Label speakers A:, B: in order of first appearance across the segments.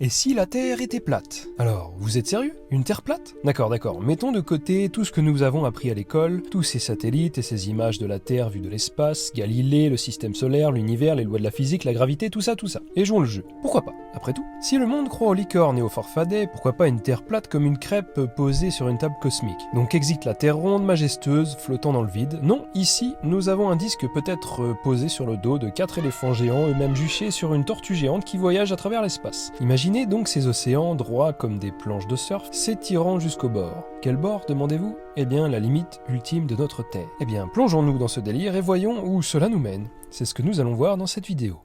A: Et si la Terre était plate? Alors, vous êtes sérieux? Une Terre plate? D'accord. Mettons de côté tout ce que nous avons appris à l'école, tous ces satellites et ces images de la Terre vues de l'espace, Galilée, le système solaire, l'univers, les lois de la physique, la gravité, tout ça. Et jouons le jeu. Pourquoi pas? Après tout, si le monde croit aux licornes et aux farfadets, pourquoi pas une Terre plate comme une crêpe posée sur une table cosmique? Donc existe la Terre ronde, majestueuse, flottant dans le vide. Non, ici, nous avons un disque peut-être posé sur le dos de 4 éléphants géants, eux-mêmes juchés sur une tortue géante qui voyage à travers l'espace. Imaginez donc ces océans, droits comme des planches de surf, s'étirant jusqu'au bord. Quel bord, demandez-vous? Eh bien, la limite ultime de notre Terre. Eh bien, plongeons-nous dans ce délire et voyons où cela nous mène. C'est ce que nous allons voir dans cette vidéo.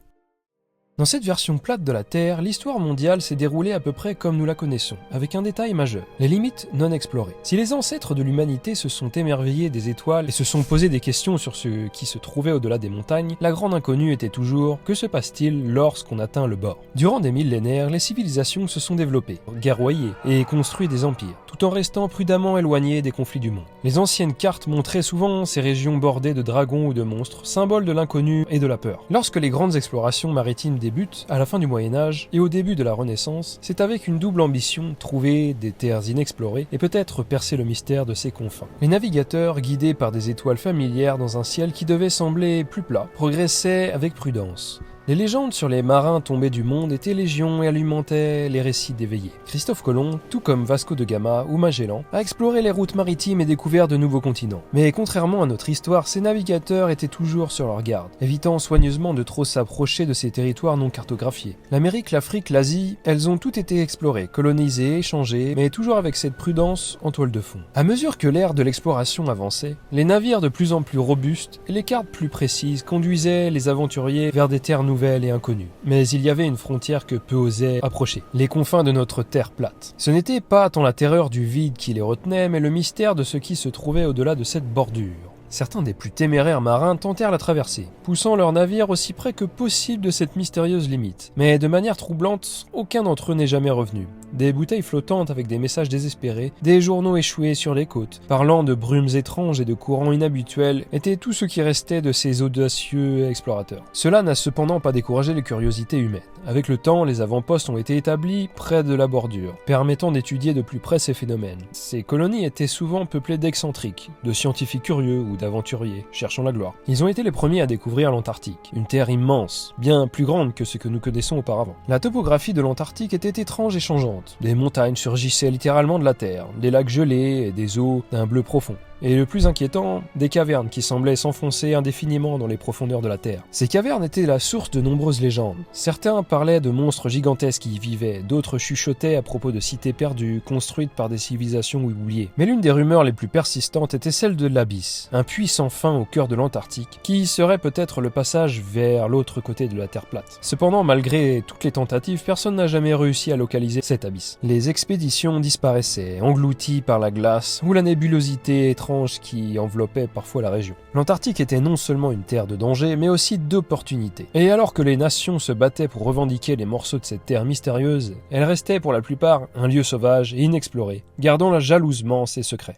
A: Dans cette version plate de la Terre, l'histoire mondiale s'est déroulée à peu près comme nous la connaissons, avec un détail majeur, les limites non explorées. Si les ancêtres de l'humanité se sont émerveillés des étoiles et se sont posé des questions sur ce qui se trouvait au-delà des montagnes, la grande inconnue était toujours « que se passe-t-il lorsqu'on atteint le bord ?» Durant des millénaires, les civilisations se sont développées, guerroyées et construit des empires, tout en restant prudemment éloignées des conflits du monde. Les anciennes cartes montraient souvent ces régions bordées de dragons ou de monstres, symboles de l'inconnu et de la peur. Lorsque les grandes explorations maritimes débutent, à la fin du Moyen-Âge et au début de la Renaissance, c'est avec une double ambition, trouver des terres inexplorées et peut-être percer le mystère de ses confins. Les navigateurs, guidés par des étoiles familières dans un ciel qui devait sembler plus plat, progressaient avec prudence. Les légendes sur les marins tombés du monde étaient légion et alimentaient les récits d'éveillés. Christophe Colomb, tout comme Vasco de Gama ou Magellan, a exploré les routes maritimes et découvert de nouveaux continents. Mais contrairement à notre histoire, ces navigateurs étaient toujours sur leur garde, évitant soigneusement de trop s'approcher de ces territoires non cartographiés. L'Amérique, l'Afrique, l'Asie, elles ont toutes été explorées, colonisées, échangées, mais toujours avec cette prudence en toile de fond. À mesure que l'ère de l'exploration avançait, les navires de plus en plus robustes et les cartes plus précises conduisaient les aventuriers vers des terres nouvelles et inconnues. Mais il y avait une frontière que peu osaient approcher, les confins de notre terre plate. Ce n'était pas tant la terreur du vide qui les retenait, mais le mystère de ce qui se trouvait au-delà de cette bordure. Certains des plus téméraires marins tentèrent la traversée, poussant leurs navires aussi près que possible de cette mystérieuse limite. Mais de manière troublante, aucun d'entre eux n'est jamais revenu. Des bouteilles flottantes avec des messages désespérés, des journaux échoués sur les côtes, parlant de brumes étranges et de courants inhabituels, étaient tout ce qui restait de ces audacieux explorateurs. Cela n'a cependant pas découragé les curiosités humaines. Avec le temps, les avant-postes ont été établis près de la bordure, permettant d'étudier de plus près ces phénomènes. Ces colonies étaient souvent peuplées d'excentriques, de scientifiques curieux ou d'aventuriers, cherchant la gloire. Ils ont été les premiers à découvrir l'Antarctique, une terre immense, bien plus grande que ce que nous connaissons auparavant. La topographie de l'Antarctique était étrange et changeante. Des montagnes surgissaient littéralement de la terre, des lacs gelés et des eaux d'un bleu profond. Et le plus inquiétant, des cavernes qui semblaient s'enfoncer indéfiniment dans les profondeurs de la Terre. Ces cavernes étaient la source de nombreuses légendes. Certains parlaient de monstres gigantesques qui y vivaient, d'autres chuchotaient à propos de cités perdues, construites par des civilisations oubliées. Mais l'une des rumeurs les plus persistantes était celle de l'Abysse, un puits sans fin au cœur de l'Antarctique, qui serait peut-être le passage vers l'autre côté de la Terre plate. Cependant, malgré toutes les tentatives, personne n'a jamais réussi à localiser cet abysse. Les expéditions disparaissaient, englouties par la glace ou la nébulosité étrange qui enveloppait parfois la région. L'Antarctique était non seulement une terre de danger, mais aussi d'opportunités. Et alors que les nations se battaient pour revendiquer les morceaux de cette terre mystérieuse, elle restait pour la plupart un lieu sauvage et inexploré, gardant jalousement ses secrets.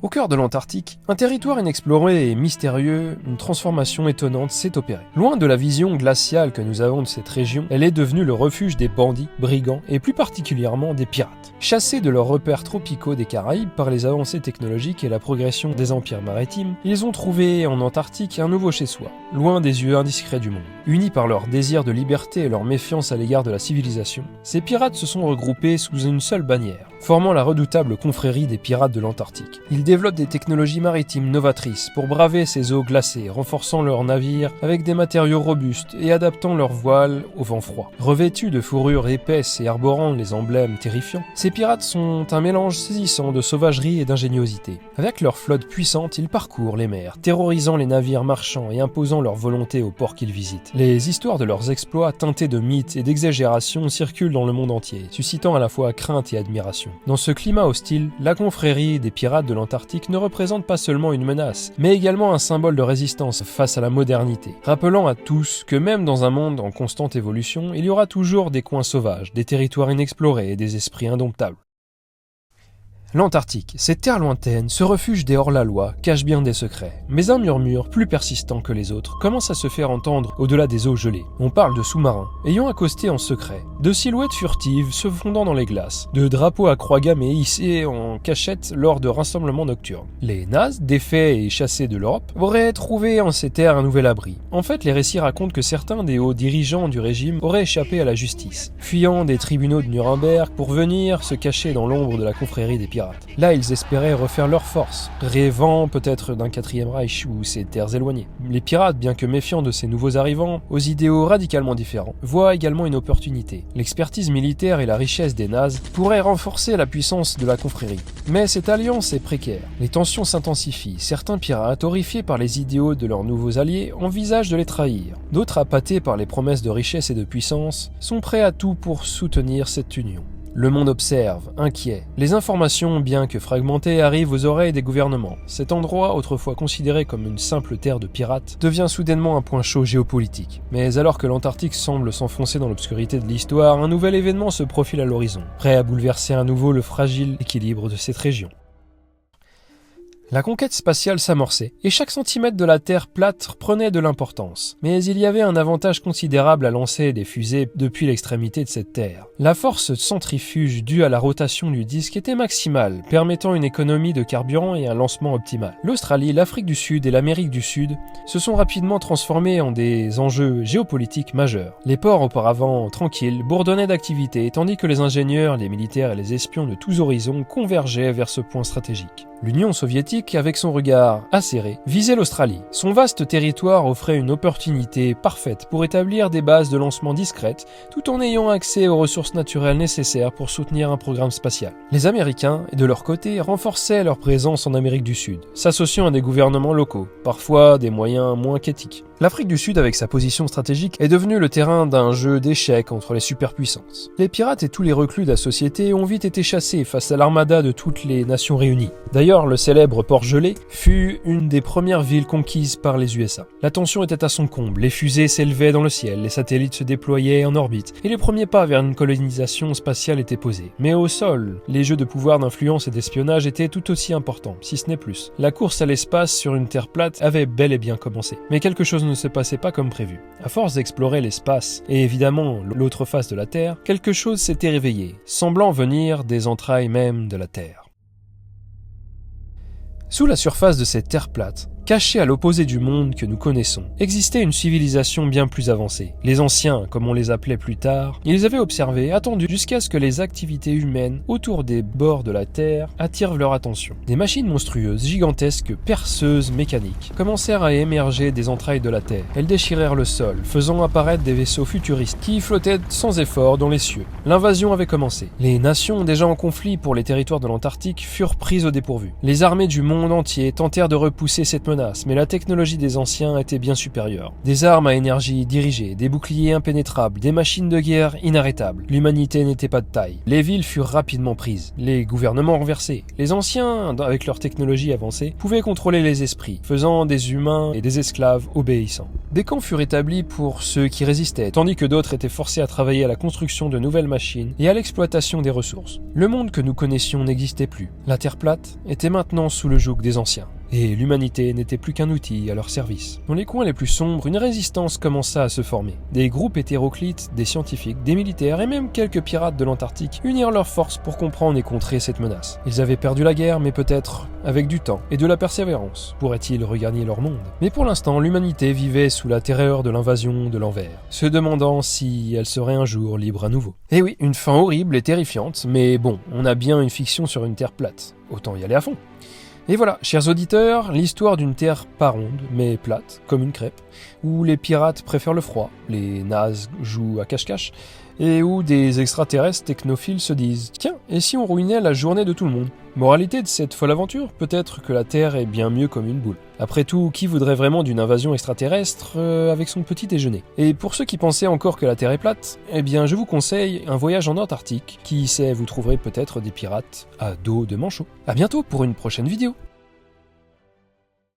A: Au cœur de l'Antarctique, un territoire inexploré et mystérieux, une transformation étonnante s'est opérée. Loin de la vision glaciale que nous avons de cette région, elle est devenue le refuge des bandits, brigands et plus particulièrement des pirates. Chassés de leurs repères tropicaux des Caraïbes par les avancées technologiques et la progression des empires maritimes, ils ont trouvé en Antarctique un nouveau chez-soi, loin des yeux indiscrets du monde. Unis par leur désir de liberté et leur méfiance à l'égard de la civilisation, ces pirates se sont regroupés sous une seule bannière, formant la redoutable confrérie des pirates de l'Antarctique. Ils développent des technologies maritimes novatrices pour braver ces eaux glacées, renforçant leurs navires avec des matériaux robustes et adaptant leurs voiles au vent froid. Revêtus de fourrures épaisses et arborant les emblèmes terrifiants, ces pirates sont un mélange saisissant de sauvagerie et d'ingéniosité. Avec leur flotte puissante, ils parcourent les mers, terrorisant les navires marchands et imposant leur volonté aux ports qu'ils visitent. Les histoires de leurs exploits teintés de mythes et d'exagérations circulent dans le monde entier, suscitant à la fois crainte et admiration. Dans ce climat hostile, la confrérie des pirates de l'Antarctique ne représente pas seulement une menace, mais également un symbole de résistance face à la modernité, rappelant à tous que même dans un monde en constante évolution, il y aura toujours des coins sauvages, des territoires inexplorés et des esprits indomptables. L'Antarctique, cette terre lointaine, ce refuge des hors-la-loi, cache bien des secrets. Mais un murmure, plus persistant que les autres, commence à se faire entendre au-delà des eaux gelées. On parle de sous-marins, ayant accosté en secret, de silhouettes furtives se fondant dans les glaces, de drapeaux à croix gammées hissés en cachette lors de rassemblements nocturnes. Les nazes, défaits et chassés de l'Europe, auraient trouvé en ces terres un nouvel abri. En fait, les récits racontent que certains des hauts dirigeants du régime auraient échappé à la justice, fuyant des tribunaux de Nuremberg pour venir se cacher dans l'ombre de la confrérie des pirates. Là, ils espéraient refaire leur force, rêvant peut-être d'un 4e Reich ou ses terres éloignées. Les pirates, bien que méfiants de ces nouveaux arrivants, aux idéaux radicalement différents, voient également une opportunité. L'expertise militaire et la richesse des nazes pourraient renforcer la puissance de la confrérie. Mais cette alliance est précaire. Les tensions s'intensifient. Certains pirates, horrifiés par les idéaux de leurs nouveaux alliés, envisagent de les trahir. D'autres, appâtés par les promesses de richesse et de puissance, sont prêts à tout pour soutenir cette union. Le monde observe, inquiet. Les informations, bien que fragmentées, arrivent aux oreilles des gouvernements. Cet endroit, autrefois considéré comme une simple terre de pirates, devient soudainement un point chaud géopolitique. Mais alors que l'Antarctique semble s'enfoncer dans l'obscurité de l'histoire, un nouvel événement se profile à l'horizon, prêt à bouleverser à nouveau le fragile équilibre de cette région. La conquête spatiale s'amorçait, et chaque centimètre de la Terre plate prenait de l'importance. Mais il y avait un avantage considérable à lancer des fusées depuis l'extrémité de cette Terre. La force centrifuge due à la rotation du disque était maximale, permettant une économie de carburant et un lancement optimal. L'Australie, l'Afrique du Sud et l'Amérique du Sud se sont rapidement transformés en des enjeux géopolitiques majeurs. Les ports auparavant tranquilles bourdonnaient d'activité, tandis que les ingénieurs, les militaires et les espions de tous horizons convergeaient vers ce point stratégique. L'Union soviétique, avec son regard acéré, visait l'Australie. Son vaste territoire offrait une opportunité parfaite pour établir des bases de lancement discrètes, tout en ayant accès aux ressources naturelles nécessaires pour soutenir un programme spatial. Les Américains, de leur côté, renforçaient leur présence en Amérique du Sud, s'associant à des gouvernements locaux, parfois des moyens moins qu'éthiques. L'Afrique du Sud, avec sa position stratégique, est devenue le terrain d'un jeu d'échecs entre les superpuissances. Les pirates et tous les reclus de la société ont vite été chassés face à l'armada de toutes les nations réunies. D'ailleurs, le célèbre port gelé fut une des premières villes conquises par les USA. La tension était à son comble, les fusées s'élevaient dans le ciel, les satellites se déployaient en orbite, et les premiers pas vers une colonisation spatiale étaient posés. Mais au sol, les jeux de pouvoir, d'influence et d'espionnage étaient tout aussi importants, si ce n'est plus. La course à l'espace sur une terre plate avait bel et bien commencé. Mais quelque chose ne se passait pas comme prévu. À force d'explorer l'espace, et évidemment l'autre face de la Terre, quelque chose s'était réveillé, semblant venir des entrailles même de la Terre. Sous la surface de cette terre plate, cachée à l'opposé du monde que nous connaissons, existait une civilisation bien plus avancée. Les anciens, comme on les appelait plus tard, ils avaient observé, attendu jusqu'à ce que les activités humaines autour des bords de la Terre attirent leur attention. Des machines monstrueuses, gigantesques, perceuses, mécaniques, commencèrent à émerger des entrailles de la Terre. Elles déchirèrent le sol, faisant apparaître des vaisseaux futuristes qui flottaient sans effort dans les cieux. L'invasion avait commencé. Les nations déjà en conflit pour les territoires de l'Antarctique furent prises au dépourvu. Les armées du monde entier tentèrent de repousser cette menace, mais la technologie des anciens était bien supérieure. Des armes à énergie dirigée, des boucliers impénétrables, des machines de guerre inarrêtables. L'humanité n'était pas de taille. Les villes furent rapidement prises, les gouvernements renversés. Les anciens, avec leur technologie avancée, pouvaient contrôler les esprits, faisant des humains et des esclaves obéissants. Des camps furent établis pour ceux qui résistaient, tandis que d'autres étaient forcés à travailler à la construction de nouvelles machines et à l'exploitation des ressources. Le monde que nous connaissions n'existait plus. La Terre plate était maintenant sous le joug des anciens. Et l'humanité n'était plus qu'un outil à leur service. Dans les coins les plus sombres, une résistance commença à se former. Des groupes hétéroclites, des scientifiques, des militaires et même quelques pirates de l'Antarctique unirent leurs forces pour comprendre et contrer cette menace. Ils avaient perdu la guerre, mais peut-être, avec du temps et de la persévérance, pourraient-ils regagner leur monde. Mais pour l'instant, l'humanité vivait sous la terreur de l'invasion de l'envers, se demandant si elle serait un jour libre à nouveau. Et oui, une fin horrible et terrifiante, mais bon, on a bien une fiction sur une terre plate. Autant y aller à fond. Et voilà, chers auditeurs, l'histoire d'une terre pas ronde, mais plate, comme une crêpe, où les pirates préfèrent le froid, les nazes jouent à cache-cache, et où des extraterrestres technophiles se disent « Tiens, et si on ruinait la journée de tout le monde ?» Moralité de cette folle aventure, peut-être que la Terre est bien mieux comme une boule. Après tout, qui voudrait vraiment d'une invasion extraterrestre avec son petit déjeuner? Et pour ceux qui pensaient encore que la Terre est plate, eh bien je vous conseille un voyage en Antarctique. Qui sait, vous trouverez peut-être des pirates à dos de manchot. A bientôt pour une prochaine vidéo.